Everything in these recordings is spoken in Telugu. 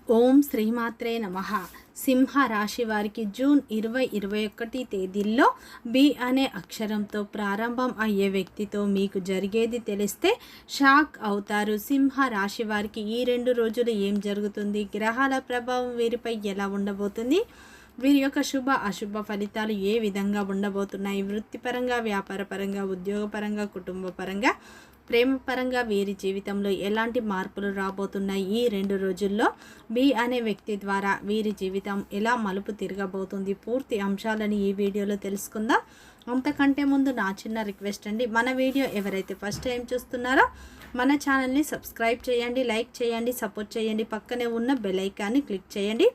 ఓం శ్రీమాత్రే నమః. సింహ రాశి వారికి జూన్ 20-21 తేదీల్లో బి అనే అక్షరంతో ప్రారంభం అయ్యే వ్యక్తితో మీకు జరిగేది తెలిస్తే షాక్ అవుతారు. సింహ రాశి వారికి ఈ 2 రోజులు ఏం జరుగుతుంది, గ్రహాల ప్రభావం వీరిపై ఎలా ఉండబోతుంది, వీరి యొక్క శుభ అశుభ ఫలితాలు ఏ విధంగా ఉండబోతున్నాయి, వృత్తిపరంగా, వ్యాపారపరంగా, ఉద్యోగపరంగా, కుటుంబపరంగా, ప్రేమపరంగా వీరి జీవితంలో ఎలాంటి మార్పులు రాబోతున్నాయి, ఈ 2 రోజుల్లో బి అనే వ్యక్తి ద్వారా వీరి జీవితం ఎలా మలుపు తిరగబోతుంది, పూర్తి అంశాలని ఈ వీడియోలో తెలుసుకుందాం. అంతకంటే ముందు నా చిన్న రిక్వెస్ట్ అండి, మన వీడియో ఎవరైతే ఫస్ట్ టైం చూస్తున్నారో మన ఛానల్ని సబ్స్క్రైబ్ చేయండి, లైక్ చేయండి, సపోర్ట్ చేయండి, పక్కనే ఉన్న బెల్ ఐకాన్ని క్లిక్ చేయండి.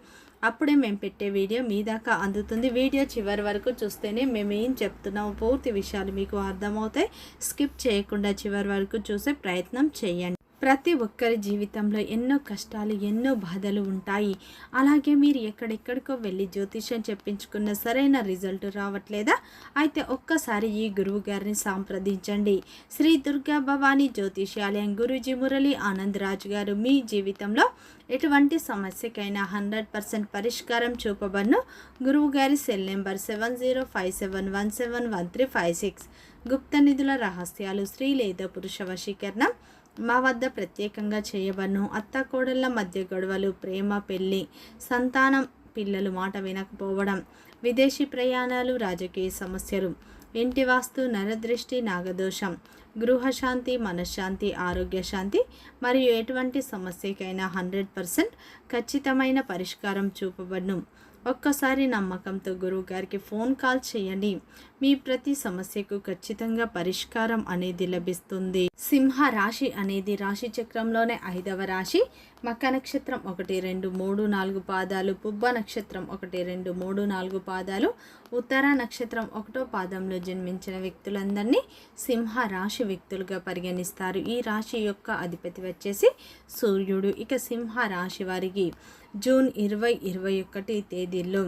అప్పుడే మేము పెట్టే వీడియో మీ దాకా అందుతుంది. వీడియో చివరి వరకు చూస్తేనే మేము ఏం చెప్తున్నాము పూర్తి విషయాలు మీకు అర్థమవుతాయి. స్కిప్ చేయకుండా చివరి వరకు చూసే ప్రయత్నం చేయండి. ప్రతి ఒక్కరి జీవితంలో ఎన్నో కష్టాలు, ఎన్నో బాధలు ఉంటాయి. అలాగే మీరు ఎక్కడెక్కడికో వెళ్ళి జ్యోతిష్యం చెప్పించుకున్న సరైన రిజల్ట్ రావట్లేదా? అయితే ఒక్కసారి ఈ గురువు గారిని సంప్రదించండి. శ్రీ దుర్గా భవానీ జ్యోతిష్యాలయం గురూజీ మురళి ఆనంద్ రాజు గారు మీ జీవితంలో ఎటువంటి సమస్యకైనా 100% పరిష్కారం చూపబడును. గురువు గారి సెల్ నెంబర్ 7057171356. గుప్త నిధుల రహస్యాలు, స్త్రీ లేదా పురుష వశీకరణం మా వద్ద ప్రత్యేకంగా చేయబడును. అత్తాకోడళ్ళ మధ్య గొడవలు, ప్రేమ, పెళ్ళి, సంతానం, పిల్లలు మాట వినకపోవడం, విదేశీ ప్రయాణాలు, రాజకీయ సమస్యలు, ఇంటి వాస్తు, నరదృష్టి, నాగదోషం, గృహశాంతి, మనశ్శాంతి, ఆరోగ్య శాంతి మరియు ఎటువంటి సమస్యకైనా 100% ఖచ్చితమైన పరిష్కారం చూపబడును. ఒక్కసారి నమ్మకంతో గురువు గారికి ఫోన్ కాల్ చేయండి. మీ ప్రతి సమస్యకు ఖచ్చితంగా పరిష్కారం అనేది లభిస్తుంది. సింహ రాశి అనేది రాశి చక్రంలోనే 5వ రాశి. మక నక్షత్రం 1, 2, 3, 4 పాదాలు, పుబ్బ నక్షత్రం 1, 2, 3, 4 పాదాలు, ఉత్తర నక్షత్రం 1వ పాదంలో జన్మించిన వ్యక్తులందరినీ సింహ రాశి వ్యక్తులుగా పరిగణిస్తారు. ఈ రాశి యొక్క అధిపతి వచ్చేసి సూర్యుడు. ఇక సింహ రాశి వారికి జూన్ 20-21 తేదీల్లో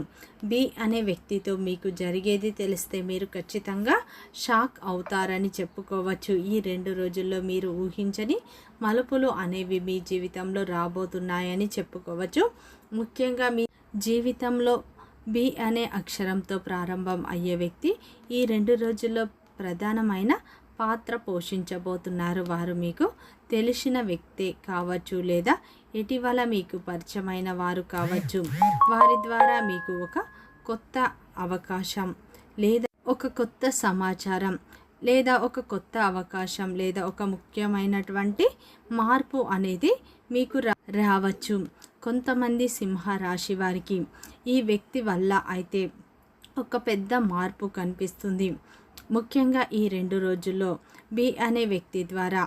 బి అనే వ్యక్తితో మీకు జరిగేది తెలిస్తే మీరు ఖచ్చితంగా షాక్ అవుతారని చెప్పుకోవచ్చు. ఈ 2 రోజుల్లో మీరు ఊహించని మలుపులు అనేవి మీ జీవితంలో రాబోతున్నాయని చెప్పుకోవచ్చు. ముఖ్యంగా మీ జీవితంలో బి అనే అక్షరంతో ప్రారంభం అయ్యే వ్యక్తి ఈ 2 రోజుల్లో ప్రధానమైన పాత్ర పోషించబోతున్నారు. వారు మీకు తెలిసిన వ్యక్తే కావచ్చు, లేదా ఇటీవల మీకు పరిచయమైన వారు కావచ్చు. వారి ద్వారా మీకు ఒక కొత్త అవకాశం, లేదా ఒక కొత్త సమాచారం, లేదా ఒక కొత్త అవకాశం, లేదా ఒక ముఖ్యమైనటువంటి మార్పు అనేది మీకు రావచ్చు. కొంతమంది సింహ రాశి వారికి ఈ వ్యక్తి వల్ల అయితే ఒక పెద్ద మార్పు కనిపిస్తుంది. ముఖ్యంగా ఈ 2 రోజుల్లో బి అనే వ్యక్తి ద్వారా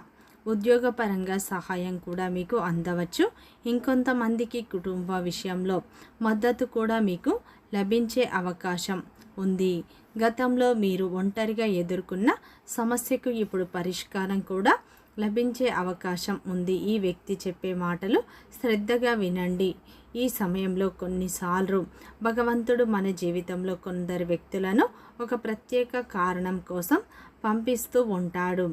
ఉద్యోగపరంగా సహాయం కూడా మీకు అందవచ్చు. ఇంకొంతమందికి కుటుంబ విషయంలో మద్దతు కూడా మీకు లభించే అవకాశం ఉంది. గతంలో మీరు ఒంటరిగా ఎదుర్కొన్న సమస్యకు ఇప్పుడు పరిష్కారం కూడా లభించే అవకాశం ఉంది. ఈ వ్యక్తి చెప్పే మాటలు శ్రద్ధగా వినండి. ఈ సమయంలో కొన్నిసార్లు భగవంతుడు మన జీవితంలో కొందరు వ్యక్తులను ఒక ప్రత్యేక కారణం కోసం పంపిస్తూ ఉంటాడు.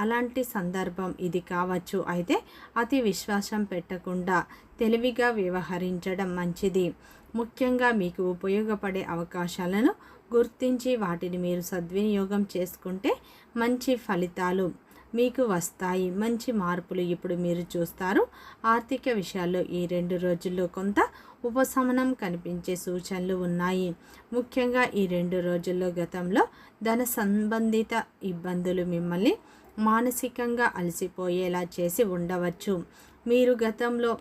అలాంటి సందర్భం ఇది కావచ్చు. అయితే అతి విశ్వాసం పెట్టకుండా తెలివిగా వ్యవహరించడం మంచిది. ముఖ్యంగా మీకు ఉపయోగపడే అవకాశాలను గుర్తించి వాటిని మీరు సద్వినియోగం చేసుకుంటే మంచి ఫలితాలు మీకు వస్తాయి. మంచి మార్పులు ఇప్పుడు మీరు చూస్తారు. ఆర్థిక విషయాల్లో ఈ 2 రోజుల్లో కొంత ఉపశమనం కనిపించే సూచనలు ఉన్నాయి. ముఖ్యంగా ఈ 2 రోజుల్లో గతంలో ధన సంబంధిత ఇబ్బందులు మిమ్మల్ని మానసికంగా అలసిపోయేలా చేసి ఉండవచ్చు. మీరు గతంలో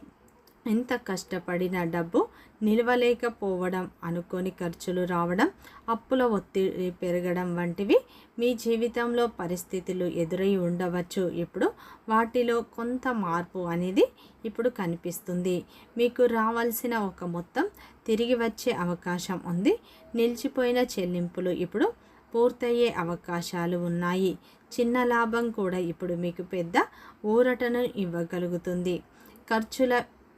ఎంత కష్టపడిన డబ్బు నిలవలేకపోవడం, అనుకోని ఖర్చులు రావడం, అప్పుల ఒత్తిడి పెరగడం వంటివి మీ జీవితంలో పరిస్థితులు ఎదురై ఉండవచ్చు. ఇప్పుడు వాటిలో కొంత మార్పు అనేది ఇప్పుడు కనిపిస్తుంది. మీకు రావాల్సిన ఒక మొత్తం తిరిగి వచ్చే అవకాశం ఉంది. నిలిచిపోయిన చెల్లింపులు ఇప్పుడు పూర్తయ్యే అవకాశాలు ఉన్నాయి. చిన్న లాభం కూడా ఇప్పుడు మీకు పెద్ద ఊరటను ఇవ్వగలుగుతుంది. ఖర్చుల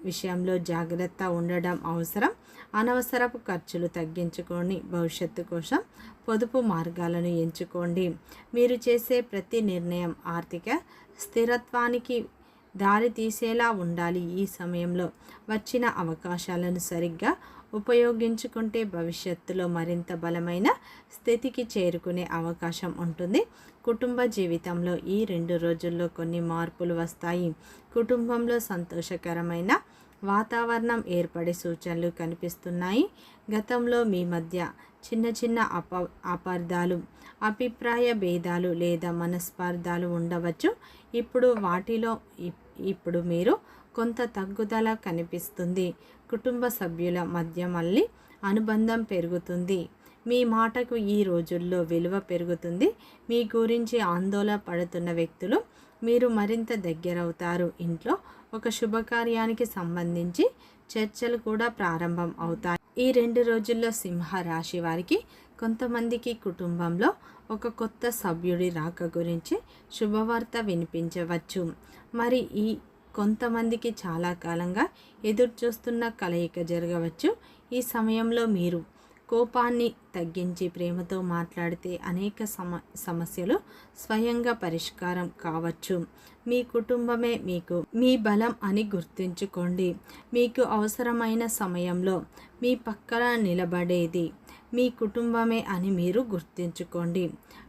విషయంలో జాగ్రత్త ఉండడం అవసరం. అనవసరపు ఖర్చులు తగ్గించుకొని భవిష్యత్తు కోసం పొదుపు మార్గాలను ఎంచుకోండి. మీరు చేసే ప్రతి నిర్ణయం ఆర్థిక స్థిరత్వానికి దారి తీసేలా ఉండాలి. ఈ సమయంలో వచ్చిన అవకాశాలను సరిగ్గా ఉపయోగించుకుంటే భవిష్యత్తులో మరింత బలమైన స్థితికి చేరుకునే అవకాశం ఉంటుంది. కుటుంబ జీవితంలో ఈ 2 రోజుల్లో కొన్ని మార్పులు వస్తాయి. కుటుంబంలో సంతోషకరమైన వాతావరణం ఏర్పడే సూచనలు కనిపిస్తున్నాయి. గతంలో మీ మధ్య చిన్న చిన్న అపార్థాలు, అభిప్రాయ భేదాలు లేదా మనస్పర్ధాలు ఉండవచ్చు. ఇప్పుడు మీరు కొంత తగ్గుదల కనిపిస్తుంది. కుటుంబ సభ్యుల మధ్య మళ్ళీ అనుబంధం పెరుగుతుంది. మీ మాటకు ఈ రోజుల్లో విలువ పెరుగుతుంది. మీ గురించి ఆందోళన పడుతున్న వ్యక్తులు మీరు మరింత దగ్గరవుతారు. ఇంట్లో ఒక శుభకార్యానికి సంబంధించి చర్చలు కూడా ప్రారంభం అవుతాయి. ఈ 2 రోజుల్లో సింహ రాశి వారికి కొంతమందికి కుటుంబంలో ఒక కొత్త సభ్యుడి రాక గురించి శుభవార్త వినిపించవచ్చు. మరి ఈ కొంతమందికి చాలా కాలంగా ఎదురు చూస్తున్న కలయిక జరగవచ్చు. ఈ సమయంలో మీరు కోపాన్ని తగ్గించి ప్రేమతో మాట్లాడితే అనేక సమస్యలు స్వయంగా పరిష్కారం కావచ్చు. మీ కుటుంబమే మీకు మీ బలం అని గుర్తుంచుకోండి. మీకు అవసరమైన సమయంలో మీ పక్కన నిలబడేది మీ కుటుంబమే అని మీరు గుర్తుంచుకోండి.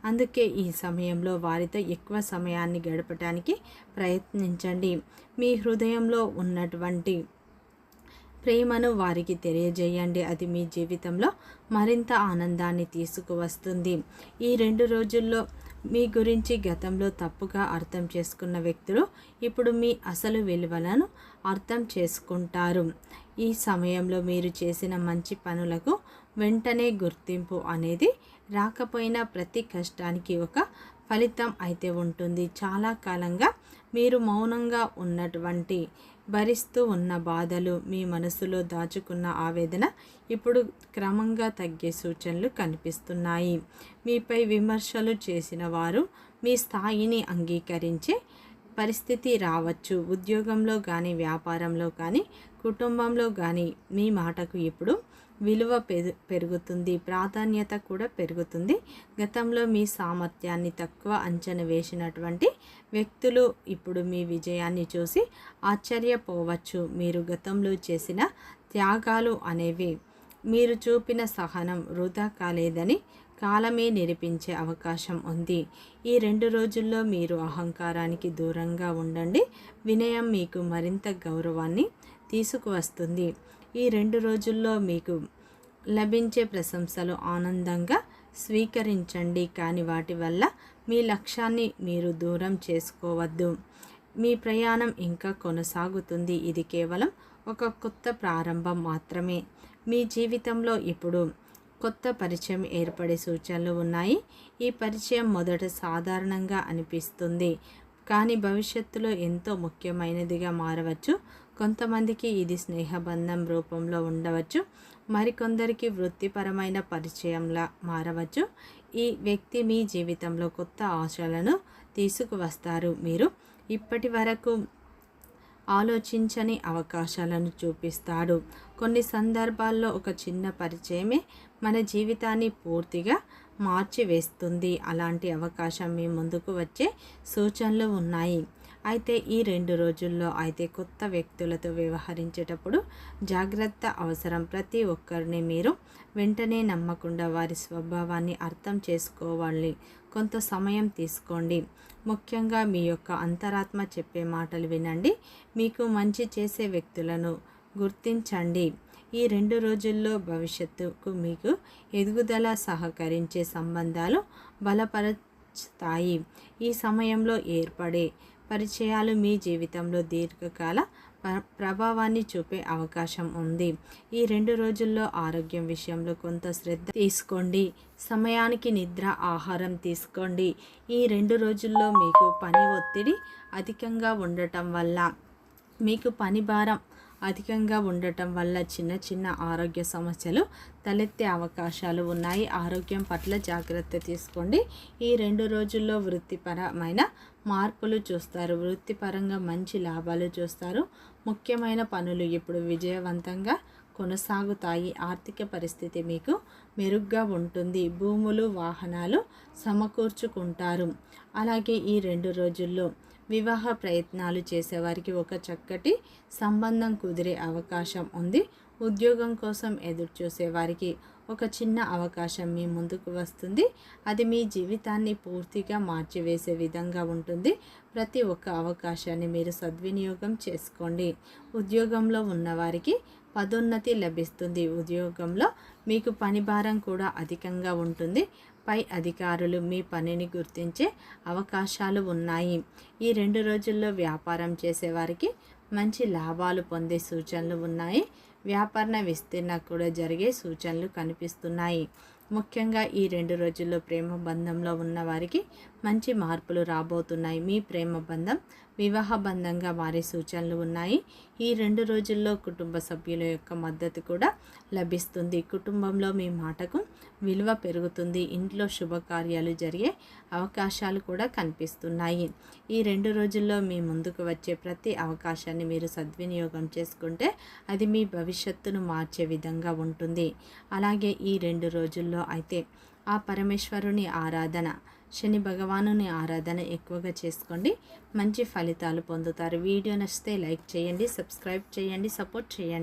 అందుకే ఈ సమయంలో వారితో ఎక్కువ సమయాన్ని గడపడానికి ప్రయత్నించండి. మీ హృదయంలో ఉన్నటువంటి ప్రేమను వారికి తెలియజేయండి. అది మీ జీవితంలో మరింత ఆనందాన్ని తీసుకువస్తుంది. ఈ 2 రోజుల్లో మీ గురించి గతంలో తప్పుగా అర్థం చేసుకున్న వ్యక్తులు ఇప్పుడు మీ అసలు విలువలను అర్థం చేసుకుంటారు. ఈ సమయంలో మీరు చేసిన మంచి పనులకు వెంటనే గుర్తింపు అనేది రాకపోయినా ప్రతి కష్టానికి ఒక ఫలితం అయితే ఉంటుంది. చాలా కాలంగా మీరు మౌనంగా ఉన్నటువంటి భరిస్తూ ఉన్న బాధలు, మీ మనసులో దాచుకున్న ఆవేదన ఇప్పుడు క్రమంగా తగ్గే సూచనలు కనిపిస్తున్నాయి. మీపై విమర్శలు చేసిన వారు మీ స్థాయిని అంగీకరించే పరిస్థితి రావచ్చు. ఉద్యోగంలో కానీ, వ్యాపారంలో కానీ, కుటుంబంలో కానీ మీ మాటకు ఇప్పుడు విలువ పెరుగుతుంది, ప్రాధాన్యత కూడా పెరుగుతుంది. గతంలో మీ సామర్థ్యాన్ని తక్కువ అంచనా వేసినటువంటి వ్యక్తులు ఇప్పుడు మీ విజయాన్ని చూసి ఆశ్చర్యపోవచ్చు. మీరు గతంలో చేసిన త్యాగాలు అనేవి, మీరు చూపిన సహనం వృధా కాలేదని కాలమే నిరూపించే అవకాశం ఉంది. ఈ 2 రోజుల్లో మీరు అహంకారానికి దూరంగా ఉండండి. వినయం మీకు మరింత గౌరవాన్ని తీసుకువస్తుంది. ఈ 2 రోజుల్లో మీకు లభించే ప్రశంసలు ఆనందంగా స్వీకరించండి. కానీ వాటి వల్ల మీ లక్ష్యాన్ని మీరు దూరం చేసుకోవద్దు. మీ ప్రయాణం ఇంకా కొనసాగుతుంది. ఇది కేవలం ఒక కొత్త ప్రారంభం మాత్రమే. మీ జీవితంలో ఇప్పుడు కొత్త పరిచయం ఏర్పడే సూచనలు ఉన్నాయి. ఈ పరిచయం మొదట సాధారణంగా అనిపిస్తుంది, కానీ భవిష్యత్తులో ఎంతో ముఖ్యమైనదిగా మారవచ్చు. కొంతమందికి ఇది స్నేహబంధం రూపంలో ఉండవచ్చు, మరికొందరికి వృత్తిపరమైన పరిచయంలా మారవచ్చు. ఈ వ్యక్తి మీ జీవితంలో కొత్త ఆశలను తీసుకువస్తారు. మీరు ఇప్పటి వరకు ఆలోచించని అవకాశాలను చూపిస్తాడు. కొన్ని సందర్భాల్లో ఒక చిన్న పరిచయమే మన జీవితాన్ని పూర్తిగా మార్చివేస్తుంది. అలాంటి అవకాశం మీ ముందుకు వచ్చే సూచనలు ఉన్నాయి. అయితే ఈ 2 రోజుల్లో అయితే కొత్త వ్యక్తులతో వ్యవహరించేటప్పుడు జాగ్రత్త అవసరం. ప్రతి ఒక్కరిని మీరు వెంటనే నమ్మకుండా వారి స్వభావాన్ని అర్థం చేసుకోవాలి. కొంత సమయం తీసుకోండి. ముఖ్యంగా మీ యొక్క అంతరాత్మ చెప్పే మాటలు వినండి. మీకు మంచి చేసే వ్యక్తులను గుర్తించండి. ఈ 2 రోజుల్లో భవిష్యత్తుకు మీకు ఎదుగుదల సహకరించే సంబంధాలు బలపరుస్తాయి. ఈ సమయంలో ఏర్పడే పరిచయాలు మీ జీవితంలో దీర్ఘకాల ప్రభావాన్ని చూపే అవకాశం ఉంది. ఈ 2 రోజుల్లో ఆరోగ్యం విషయంలో కొంత శ్రద్ధ తీసుకోండి. సమయానికి నిద్ర, ఆహారం తీసుకోండి. ఈ 2 రోజుల్లో మీకు పని ఒత్తిడి అధికంగా ఉండటం వల్ల చిన్న చిన్న ఆరోగ్య సమస్యలు తలెత్తే అవకాశాలు ఉన్నాయి. ఆరోగ్యం పట్ల జాగ్రత్త తీసుకోండి. ఈ 2 రోజుల్లో వృత్తిపరమైన మార్పులు చూస్తారు. వృత్తిపరంగా మంచి లాభాలు చూస్తారు. ముఖ్యమైన పనులు ఇప్పుడు విజయవంతంగా కొనసాగుతాయి. ఆర్థిక పరిస్థితి మీకు మెరుగ్గా ఉంటుంది. భూములు, వాహనాలు సమకూర్చుకుంటారు. అలాగే ఈ 2 రోజుల్లో వివాహ ప్రయత్నాలు చేసేవారికి ఒక చక్కటి సంబంధం కుదిరే అవకాశం ఉంది. ఉద్యోగం కోసం ఎదురు చూసేవారికి ఒక చిన్న అవకాశం మీ ముందుకు వస్తుంది. అది మీ జీవితాన్ని పూర్తిగా మార్చివేసే విధంగా ఉంటుంది. ప్రతి ఒక్క అవకాశాన్ని మీరు సద్వినియోగం చేసుకోండి. ఉద్యోగంలో ఉన్నవారికి పదోన్నతి లభిస్తుంది. ఉద్యోగంలో మీకు పని భారం కూడా అధికంగా ఉంటుంది. పై అధికారులు మీ పనిని గుర్తించే అవకాశాలు ఉన్నాయి. ఈ 2 రోజుల్లో వ్యాపారం చేసేవారికి మంచి లాభాలు పొందే సూచనలు ఉన్నాయి. వ్యాపార విస్తీర్ణ కూడా జరిగే సూచనలు కనిపిస్తున్నాయి. ముఖ్యంగా ఈ 2 రోజుల్లో ప్రేమ బంధంలో ఉన్నవారికి మంచి మార్పులు రాబోతున్నాయి. మీ ప్రేమ బంధం వివాహ బంధంగా మారే సూచనలు ఉన్నాయి. ఈ 2 రోజుల్లో కుటుంబ సభ్యుల యొక్క మద్దతు కూడా లభిస్తుంది. కుటుంబంలో మీ మాటకు విలువ పెరుగుతుంది. ఇంట్లో శుభకార్యాలు జరిగే అవకాశాలు కూడా కనిపిస్తున్నాయి. ఈ 2 రోజుల్లో మీ ముందుకు వచ్చే ప్రతి అవకాశాన్ని మీరు సద్వినియోగం చేసుకుంటే అది మీ భవిష్యత్తును మార్చే విధంగా ఉంటుంది. అలాగే ఈ 2 రోజుల్లో అయితే ఆ పరమేశ్వరుని ఆరాధన, శని భగవానుని ఆరాధన ఎక్కువగా చేసుకోండి. మంచి ఫలితాలు పొందుతారు. వీడియో నచ్చితే లైక్ చేయండి, సబ్స్క్రైబ్ చేయండి, సపోర్ట్ చేయండి.